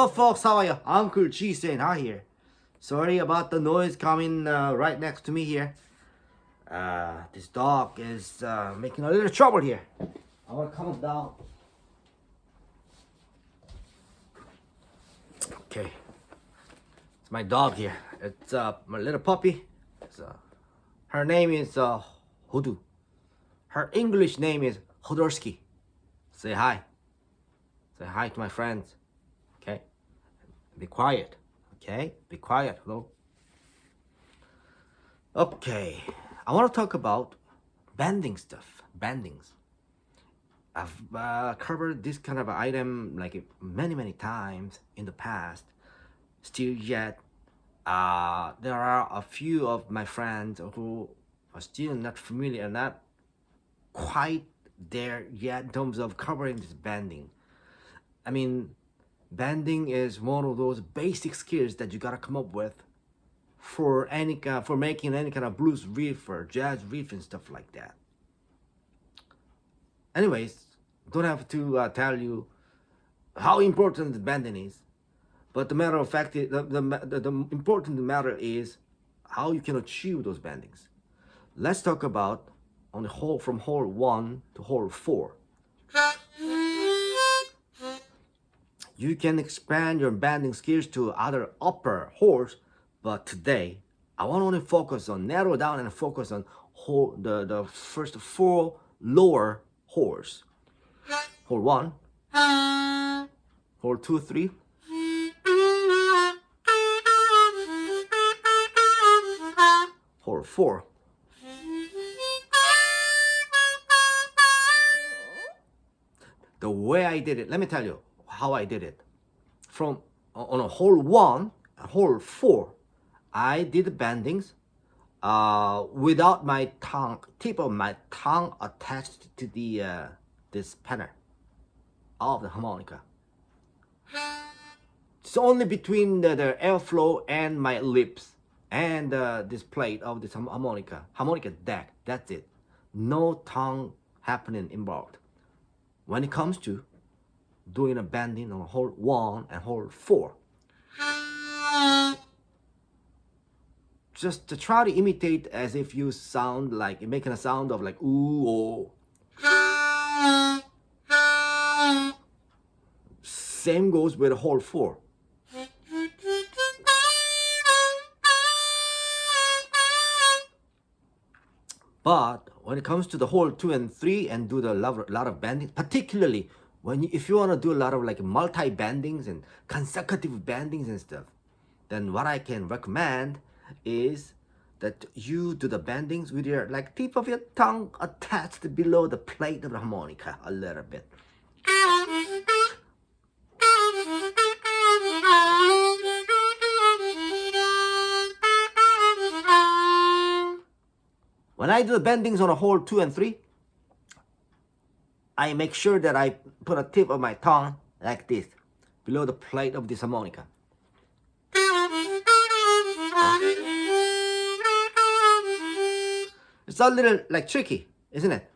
Hello folks, how are you? Uncle G saying hi here. Sorry about the noise coming right next to me here. This dog is making a little trouble here. I want to calm down. Okay. It's my dog here. It's my little puppy. Her name is Hodu. Her English name is Hodorsky. Say hi. Say hi to my friends. Okay? Be quiet. Okay? Be quiet. Hello? Okay. I want to talk about bending stuff. Bendings. I've covered this kind of item like many times in the past. Still yet, there are a few of my friends who are still not familiar, not quite there yet in terms of covering this bending. I mean, bending is one of those basic skills that you gotta come up with for making any kind of blues riff or jazz riff and stuff like that. Anyways, don't have to tell you how important the bending is, but the matter of fact, the important matter is how you can achieve those bendings. Let's talk about on the whole from hole 1 to hole 4. You can expand your bending skills to other upper holes, but today I want to only focus on narrow down and focus on the first 4 lower holes. Hole 1, hole 2, 3, hole 4. The way I did it, let me tell you how I did it. From on a hole 1 and hole 4, I did the bendings without my tip of my tongue attached to the this panel of the harmonica. It's only between the airflow and my lips and this plate of this harmonica deck. That's it. No tongue happening involved. When it comes to doing a bending on hole 1 and hole 4, just to try to imitate as if you sound like you're making a sound of like ooh oh. Same goes with hole 4. But when it comes to the hole 2 and 3 and do the lot of bendings, particularly if you want to do a lot of like multi bendings and consecutive bendings and stuff, then what I can recommend is that you do the bendings with your like tip of your tongue attached below the plate of the harmonica a little bit. When I do the bendings on a hole 2 and 3, I make sure that I put a tip of my tongue like this below the plate of this harmonica. It's a little like tricky, isn't it?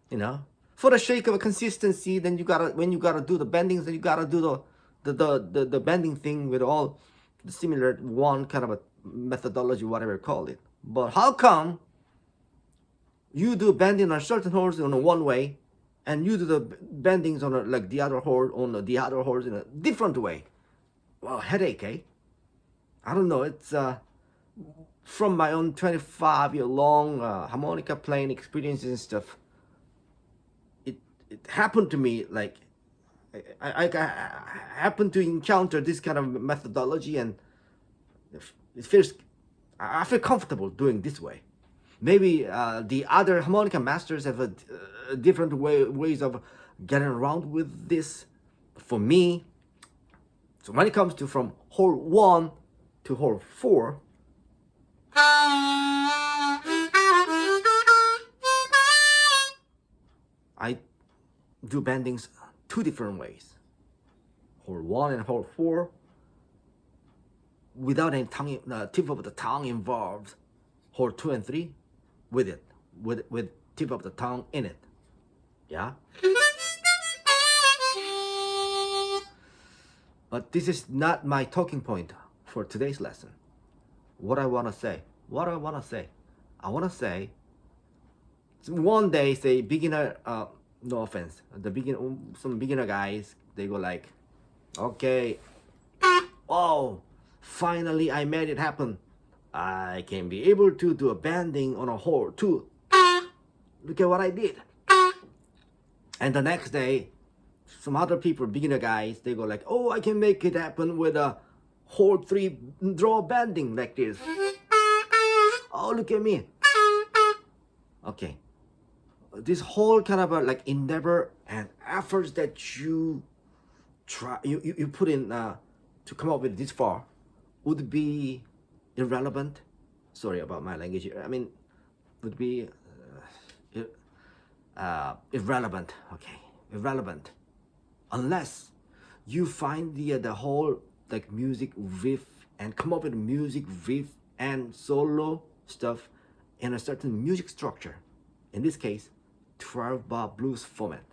You know, for the sake of a consistency, then when you gotta do the bendings, then you gotta do the bending thing with all the similar one kind of a methodology, whatever you call it. But how come you do bending on certain holes in a one way, and you do the bendings on like the other holes in a different way? Well, headache, eh? I don't know. It's from my own 25-year-long harmonica playing experiences and stuff. It happened to me like I happened to encounter this kind of methodology, and it feels I feel comfortable doing this way. Maybe the other harmonica masters have a different ways of getting around with this. For me, so when it comes to from hole 1 to hole 4, I do bendings 2 different ways. Hole 1 and hole 4 without any tip of the tongue involved. Hole 2 and 3 with it, with tip of the tongue in it. Yeah. But this is not my talking point for today's lesson. What I want to say, I want to say, one day, say beginner, no offense, some beginner guys, they go like, okay, oh, finally I made it happen. I can be able to do a bending on a hole too. Look at what I did. And the next day, some other people, beginner guys, they go like, oh, I can make it happen with a whole 3 draw bending like this. Oh, look at me. Okay. This whole kind of a like endeavor and efforts that you try, you put in to come up with this far would be irrelevant. Sorry about my language here. I mean, would be irrelevant. Okay, irrelevant, unless you find the whole like music riff and come up with music riff and solo stuff in a certain music structure. In this case, 12-bar blues format,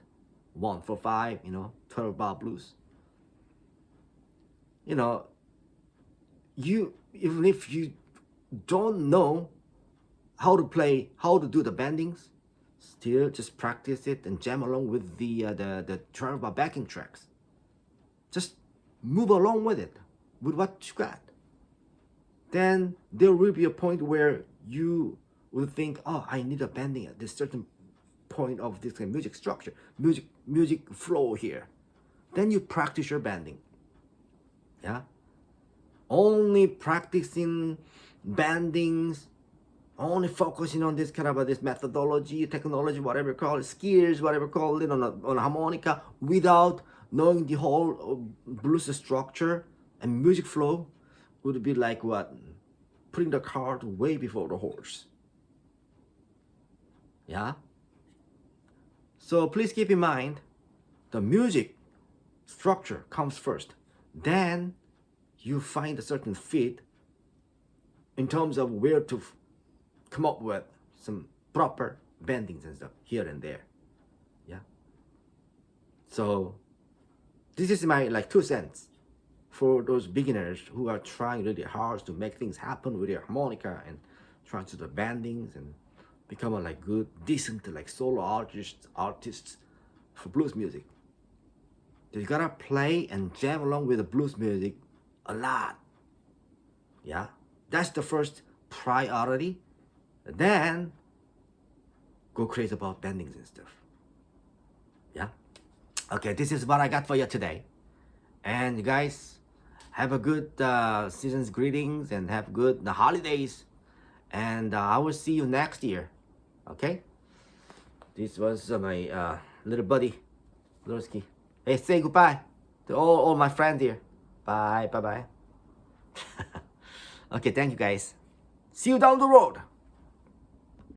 1-4-5. 12-bar blues. You even if you don't know how to do the bendings, still just practice it and jam along with the 12-bar backing tracks. Just move along with it, with what you got. Then there will be a point where you will think, oh, I need a bending at this certain point of this music structure, music flow here. Then you practice your bending. Yeah. Only practicing bendings, only focusing on this kind of this methodology, technology, whatever you call it, skills, whatever you call it, on a harmonica, without knowing the whole blues structure and music flow, would be like what? Putting the cart way before the horse. Yeah? So please keep in mind, the music structure comes first. Then you find a certain fit in terms of where to come up with some proper bendings and stuff here and there. Yeah. So this is my like 2 cents for those beginners who are trying really hard to make things happen with their harmonica and trying to do the bendings and become a like good, decent like solo artists for blues music. You gotta play and jam along with the blues music a lot. Yeah, that's the first priority. Then go crazy about bendings and stuff. Yeah. Okay, this is what I got for you today. And you guys have a good season's greetings and have good the holidays. And I will see you next year. Okay. This was my little buddy, Lurski. Hey, say goodbye to all my friends here. Bye. Okay, thank you guys. See you down the road.